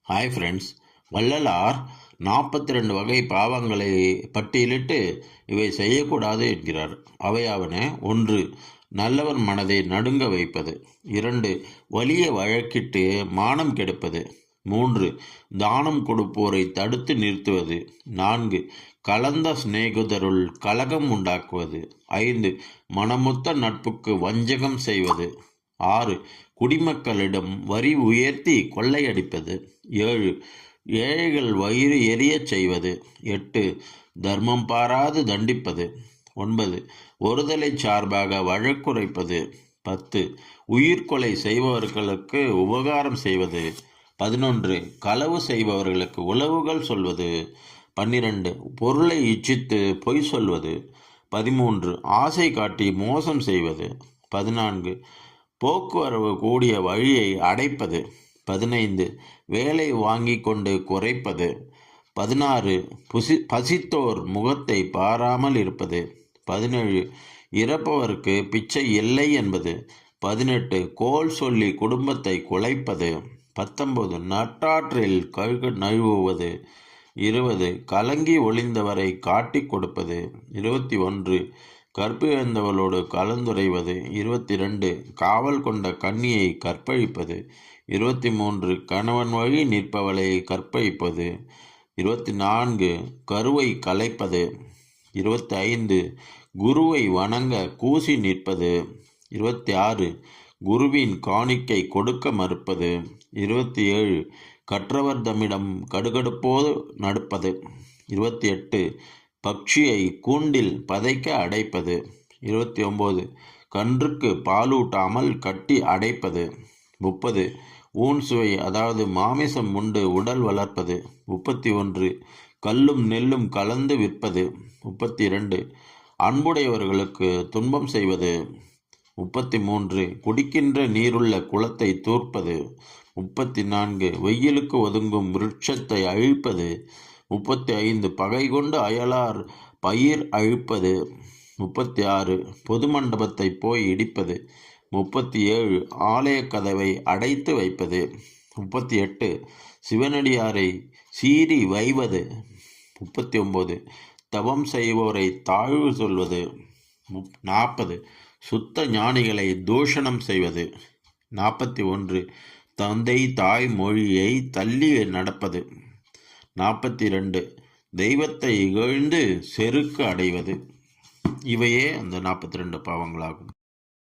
Hi friends. Vallalar 42 வகை பாவங்களை பட்டியலிட்டு இவை செய்யக்கூடாது என்கிறார். அவையாவன: 1. நல்லவர் மனதை நடுங்க வைப்பது. 2. வலிய வழக்கிட்டு மானம் கெடுப்பது. 3. தானம் கொடுப்போரை தடுத்து நிறுத்துவது. 4. கலந்த சிநேகிதருள் கலகம் உண்டாக்குவது. 5. மனமொத்த நட்புக்கு வஞ்சகம் செய்வது. 6. குடிமக்களிடம் வரி உயர்த்தி கொள்ளையடிப்பது. 7. ஏழைகள் வயிறு எரியச் செய்வது. 8. தர்மம் பாராது தண்டிப்பது. 9. ஒருதலை சார்பாக வழக்குரைப்பது. 10. உயிர்கொலை செய்பவர்களுக்கு உபகாரம் செய்வது. 11. களவு செய்பவர்களுக்கு உளவுகள் சொல்வது. 12. பொருளை இச்சித்து பொய் சொல்வது. 13. ஆசை காட்டி மோசம் செய்வது. 14. போக்குவரவு கூடிய வழியை அடைப்பது. 15. வேலை வாங்கி கொண்டு குறைப்பது. 16. பசித்தோர் முகத்தை பாராமல் இருப்பது. 17. இறப்பவருக்கு பிச்சை இல்லை என்பது. 18. கோல் சொல்லி குடும்பத்தை குலைப்பது. 19. நட்டாற்றில் கழுகு நழுவுவது. 20. கலங்கி ஒளிந்தவரை காட்டிக் கொடுப்பது. 21. கற்பிழந்தவளோடு கலந்துரைவது. 22. காவல் கொண்ட கன்னியை கற்பழிப்பது. 23. கணவன் வழி நிற்பவளை கற்பழிப்பது. 24. கருவை கலைப்பது. 25. குருவை வணங்க கூசி நிற்பது. 26. குருவின் காணிக்கை கொடுக்க மறுப்பது. 27. கற்றவர் தம்மிடம் கடுகடுப்போது நடப்பது. 28. பட்சியை கூண்டில் பதைக்க அடைப்பது. 29. கன்றுக்கு பாலூட்டாமல் கட்டி அடைப்பது. 30. ஊன் சுவை அதாவது மாமிசம் உண்டு உடல் வளர்ப்பது. 31. கல்லும் நெல்லும் கலந்து விற்பது. 32. அன்புடையவர்களுக்கு துன்பம் செய்வது. 33. குடிக்கின்ற நீருள்ள குளத்தை தூர்ப்பது. 34. வெயிலுக்கு ஒதுங்கும் விருட்சத்தை அழிப்பது. 35. பகை கொண்டு அயலார் பயிர் அழிப்பது. 36. பொது மண்டபத்தை போய் இடிப்பது. 37. ஆலய கதவை அடைத்து வைப்பது. 38. சிவனடியாரை சீறி வைவது. 39. தவம் செய்வோரை தாழ்வு சொல்வது. 40. சுத்த ஞானிகளை தூஷணம் செய்வது. 41. தந்தை தாய் மொழியை தள்ளி நடப்பது. 42. தெய்வத்தை இகழ்ந்து செருக்கு அடைவது. இவையே அந்த 42 பாவங்களாகும்.